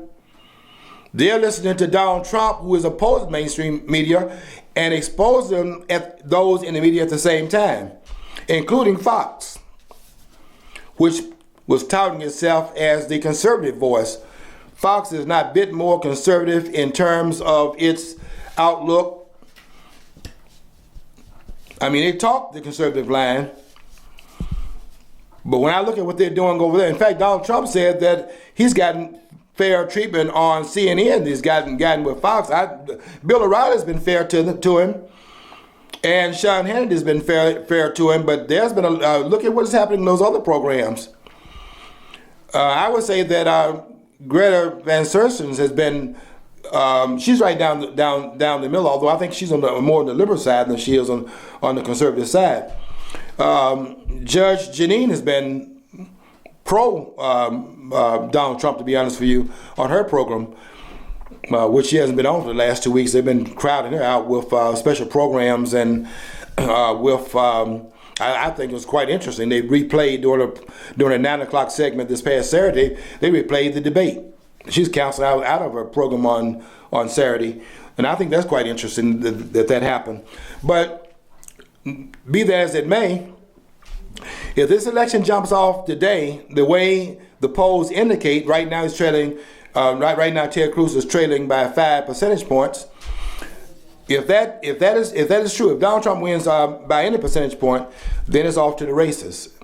They're listening to Donald Trump, who is opposed to mainstream media, and expose them at those in the media at the same time, including Fox, which was touting itself as the conservative voice. Fox is not a bit more conservative in terms of its outlook. I mean, they talk the conservative line, but when I look at what they're doing over there, in fact, Donald Trump said that he's gotten fair treatment on CNN. He's gotten with Fox. Bill O'Reilly's been fair to him, and Sean Hannity's been fair to him. But there's been look at what's happening in those other programs. I would say that Greta Van Susteren has been. She's right down the middle, although I think she's more on the liberal side than she is on the conservative side. Judge Jeanine has been pro Donald Trump, to be honest with you, on her program, which she hasn't been on for the last 2 weeks. They've been crowding her out with special programs and with I think it was quite interesting. They replayed during a 9 o'clock segment this past Saturday. They replayed the debate. She's counseling out of her program on Saturday, and I think that's quite interesting that happened. But be that as it may, if this election jumps off today, the way the polls indicate, right now he's trailing. Right now, Ted Cruz is trailing by 5 percentage points. If that is true, if Donald Trump wins by any percentage point, then it's off to the races.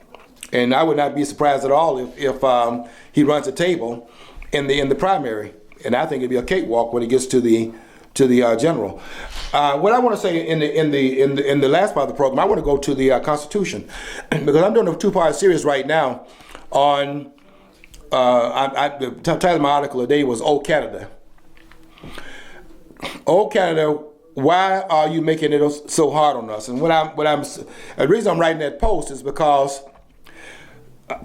And I would not be surprised at all if he runs a table in the primary. And I think it'd be a cakewalk when he gets to the general. What I want to say in the last part of the program, I want to go to the Constitution, because I'm doing a 2-part series right now on. The title of my article today was "Oh Canada." Oh Canada, why are you making it so hard on us? And the reason I'm writing that post is because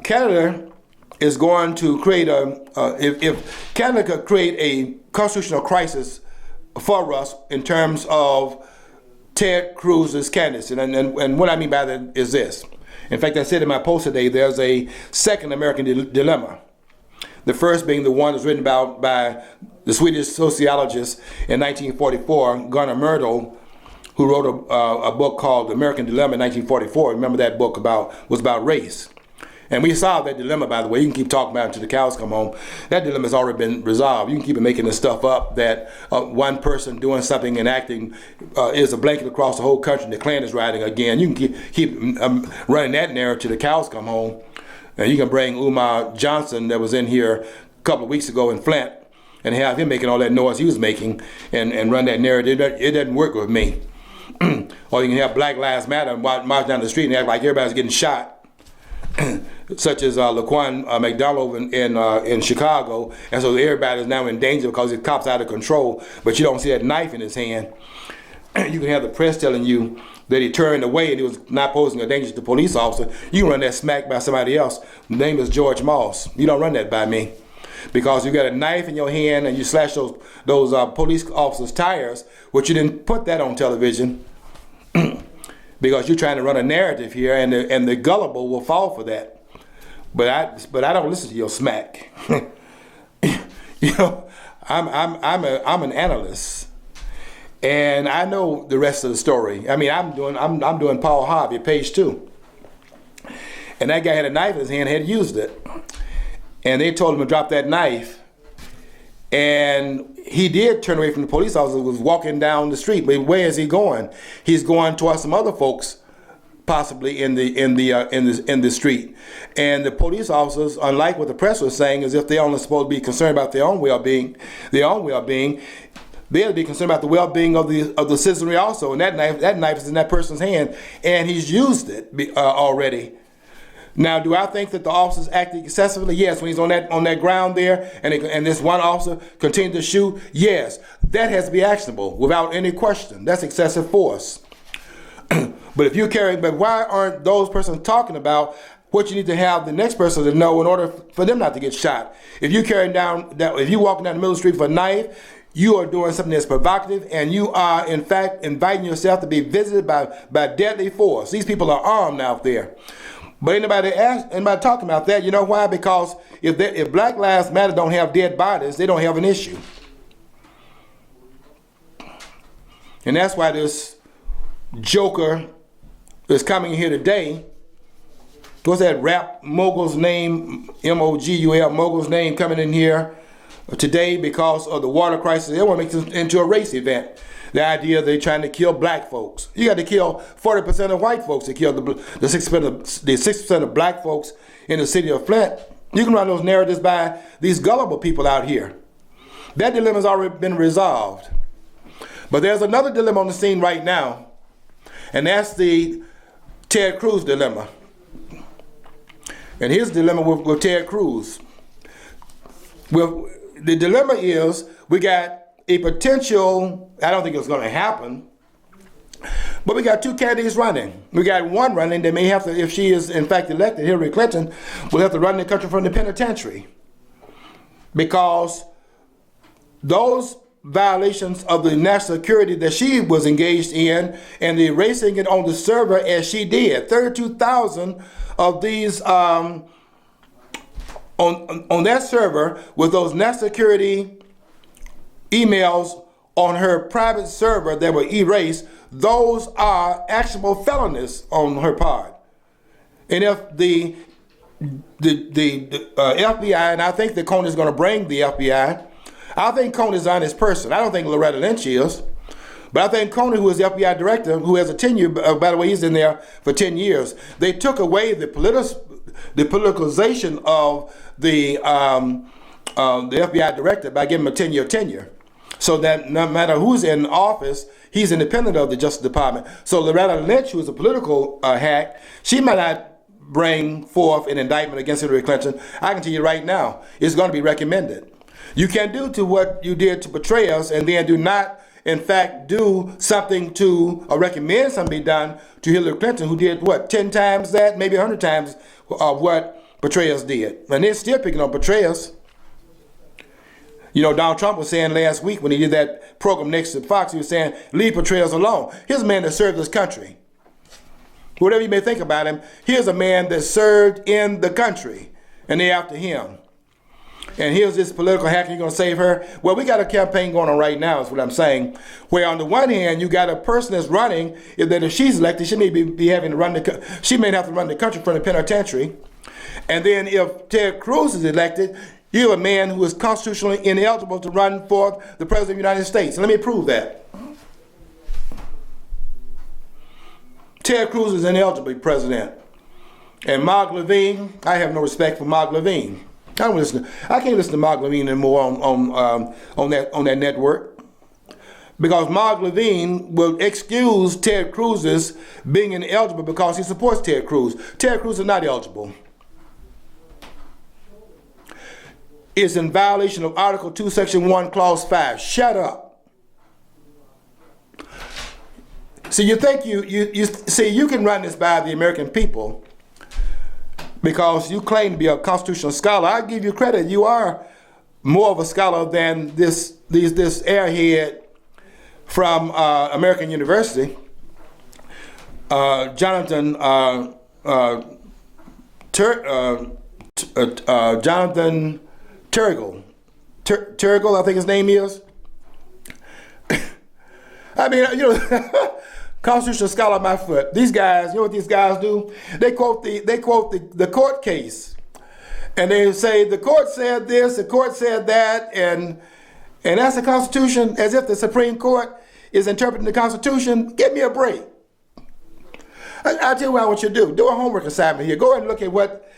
Canada is going to create if Canada could create a constitutional crisis for us in terms of Ted Cruz's candidacy. And what I mean by that is this. In fact, I said in my post today, there's a second American dilemma. The first being the one that's written about by the Swedish sociologist in 1944, Gunnar Myrdal, who wrote a book called The American Dilemma in 1944. Remember that book was about race. And we solved that dilemma, by the way. You can keep talking about it until the cows come home. That dilemma has already been resolved. You can keep making this stuff up that one person doing something and acting is a blanket across the whole country and the Klan is riding again. You can keep running that narrative till the cows come home. And you can bring Umar Johnson that was in here a couple of weeks ago in Flint and have him making all that noise he was making and run that narrative. It doesn't work with me. Or you can have Black Lives Matter and march down the street and act like everybody's getting shot. Such as Laquan McDonald in Chicago, and so everybody is now in danger because the cop's out of control, but you don't see that knife in his hand. You can have the press telling you that he turned away and he was not posing a danger to the police officer. You can run that smack by somebody else. The name is George Moss. You don't run that by me, because you got a knife in your hand and you slash those police officers' tires, which you didn't put that on television. Because you're trying to run a narrative here, and the gullible will fall for that. But I don't listen to your smack. You know, I'm an analyst, and I know the rest of the story. I mean, I'm doing Paul Harvey, page 2, and that guy had a knife in his hand, had used it, and they told him to drop that knife. And he did turn away from the police officer who was walking down the street. But where is he going? He's going towards some other folks, possibly in the street. And the police officers, unlike what the press was saying, as if they're only supposed to be concerned about their own well-being, they'll be concerned about the well-being of the citizenry also. And that knife is in that person's hand, and he's used it already. Now, do I think that the officers acted excessively? Yes. When he's on that ground there, and this one officer continued to shoot, yes, that has to be actionable without any question. That's excessive force. But why aren't those persons talking about what you need to have the next person to know in order for them not to get shot? If you're if you're walking down the middle of the street with a knife, you are doing something that's provocative, and you are in fact inviting yourself to be visited by deadly force. These people are armed out there. But anybody talking about that? You know why? Because if Black Lives Matter don't have dead bodies, they don't have an issue. And that's why this joker is coming here today. What's that rap mogul's name? M-O-G-U-L, mogul's name coming in here today because of the water crisis. They want to make this into a race event. The idea they're trying to kill black folks. You got to kill 40% of white folks to kill the 6% of black folks in the city of Flint. You can run those narratives by these gullible people out here. That dilemma's already been resolved. But there's another dilemma on the scene right now, and that's the Ted Cruz dilemma. And his dilemma with Ted Cruz. Well, the dilemma is we got a potential, I don't think it's going to happen, but we got two candidates running. We got one running that may have to, if she is in fact elected, Hillary Clinton, will have to run the country from the penitentiary. Because those violations of the national security that she was engaged in and the erasing it on the server as she did, 32,000 of these on on that server with those net security emails on her private server that were erased, those are actionable felonies on her part. And if the FBI, and I think that Coney is going to bring the FBI, I think Coney is an honest person. I don't think Loretta Lynch is. But I think Coney, who is the FBI director, who has a tenure, by the way, he's in there for 10 years, they took away the politicalization of the FBI director by giving him a 10-year tenure. So that no matter who's in office, he's independent of the Justice Department. So Loretta Lynch, who is a political hack, she might not bring forth an indictment against Hillary Clinton. I can tell you right now, it's going to be recommended. You can't do to what you did to betray us and then do not, in fact, do something to, or recommend something be done to Hillary Clinton, who did, what, 10 times that, maybe 100 times of what betrayers did. And they're still picking on betrayers. You know, Donald Trump was saying last week when he did that program next to Fox, he was saying, leave betrayers alone. Here's a man that served this country. Whatever you may think about him, here's a man that served in the country, and they're after him. And here's this political hacker, you're going to save her? Well, we got a campaign going on right now, is what I'm saying, where on the one hand, you got a person that's running, if she's elected, she may be having to run she may have to run the country from the penitentiary. And then if Ted Cruz is elected, you're a man who is constitutionally ineligible to run for the President of the United States. And let me prove that. Ted Cruz is ineligible to be president. And Mark Levine, I have no respect for Mark Levine. I can't listen to Mark Levine anymore on that network, because Mark Levine will excuse Ted Cruz's being ineligible because he supports Ted Cruz. Ted Cruz is not eligible. It's in violation of Article 2, Section 1, Clause 5. Shut up. See, you think you can run this by the American people because you claim to be a constitutional scholar. I give you credit. You are more of a scholar than this airhead from American University, Jonathan Turgle, I think his name is. I mean, you know, constitutional scholar on my foot. These guys, you know what these guys do? They quote the court case, and they say the court said this, the court said that, and that's the Constitution, as if the Supreme Court is interpreting the Constitution. Give me a break. I'll tell you what I want you to do. Do a homework assignment here. Go ahead and look at what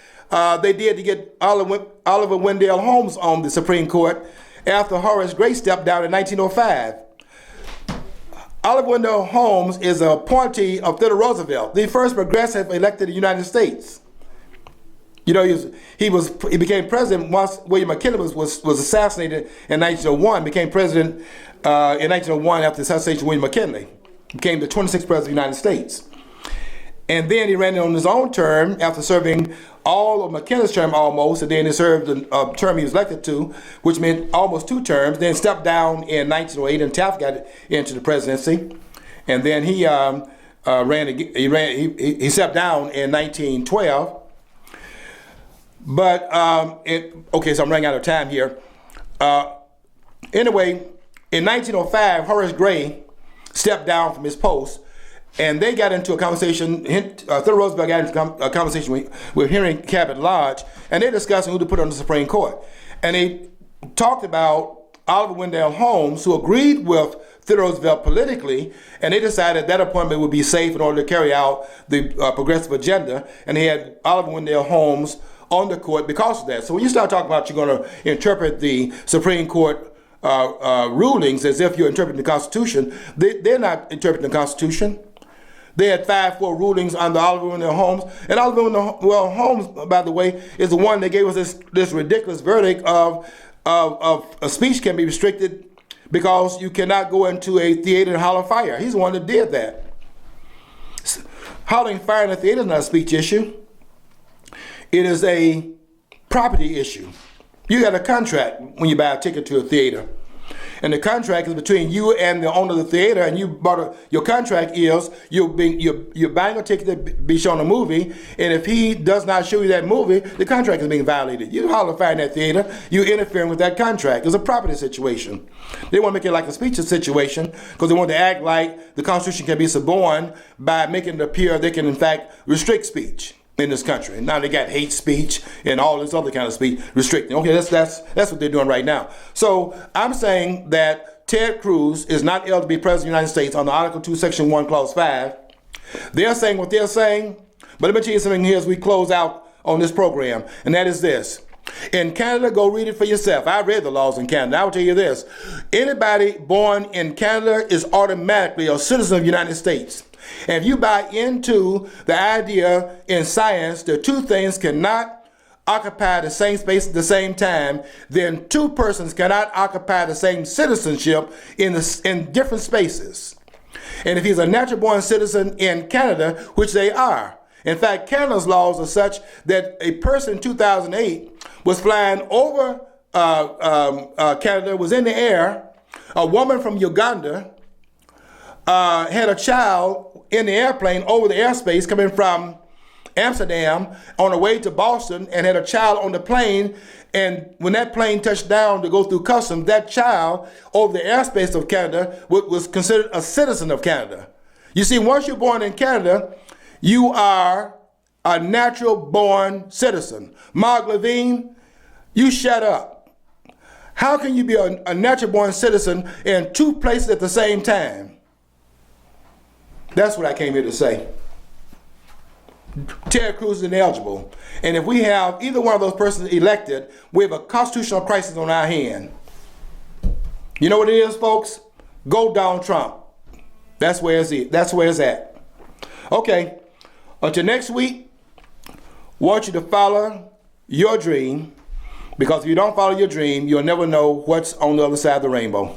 they did to get Oliver Wendell Holmes on the Supreme Court after Horace Gray stepped down in 1905. Oliver Wendell Holmes is an appointee of Theodore Roosevelt, the first progressive elected in the United States. You know, he became president once William McKinley was assassinated in 1901. Became president in 1901 after the assassination of William McKinley. Became the 26th president of the United States. And then he ran on his own term after serving all of McKinley's term almost, and then he served a term he was elected to, which meant almost 2 terms, then stepped down in 1908 and Taft got into the presidency. And then he stepped down in 1912. But, okay, so I'm running out of time here. Anyway, in 1905, Horace Gray stepped down from his post, and they got into a conversation, Theodore Roosevelt got into a conversation with Henry Cabot Lodge, and they're discussing who to put on the Supreme Court. And they talked about Oliver Wendell Holmes, who agreed with Theodore Roosevelt politically, and they decided that appointment would be safe in order to carry out the progressive agenda, and they had Oliver Wendell Holmes on the court because of that. So when you start talking about you're going to interpret the Supreme Court rulings as if you're interpreting the Constitution, they're not interpreting the Constitution. They had 5-4 rulings under Oliver Wendell Holmes. And Oliver Wendell Holmes, by the way, is the one that gave us this ridiculous verdict of a speech can be restricted because you cannot go into a theater and holler fire. He's the one that did that. Hollering fire in a theater is not a speech issue. It is a property issue. You got a contract when you buy a ticket to a theater. and the contract is between you and the owner of the theater, and your contract is you're buying a ticket to be shown a movie, and if he does not show you that movie, the contract is being violated. You hollifying that theater, you're interfering with that contract. It's a property situation. They want to make it like a speech situation because they want to act like the Constitution can be suborned by making it appear they can in fact restrict speech in this country. And now they got hate speech and all this other kind of speech restricting. Okay, that's what they're doing right now. So I'm saying that Ted Cruz is not eligible to be President of the United States under Article 2, Section 1, Clause 5. They're saying what they're saying, but let me tell you something here as we close out on this program, and that is this. In Canada, go read it for yourself. I read the laws in Canada. I will tell you this. Anybody born in Canada is automatically a citizen of the United States. And if you buy into the idea in science that two things cannot occupy the same space at the same time, then two persons cannot occupy the same citizenship in different spaces. And if he's a natural born citizen in Canada, which they are, in fact, Canada's laws are such that a person in 2008 was flying over Canada, was in the air, a woman from Uganda had a child in the airplane over the airspace coming from Amsterdam on the way to Boston, and had a child on the plane, and when that plane touched down to go through customs, that child over the airspace of Canada was considered a citizen of Canada. You see, once you're born in Canada, you are a natural born citizen. Mark Levine, you shut up. How can you be a natural born citizen in two places at the same time? That's what I came here to say. Ted Cruz is ineligible. And if we have either one of those persons elected, we have a constitutional crisis on our hand. You know what it is, folks? Go Donald Trump. That's where it's at. Okay. Until next week, I want you to follow your dream, because if you don't follow your dream, you'll never know what's on the other side of the rainbow.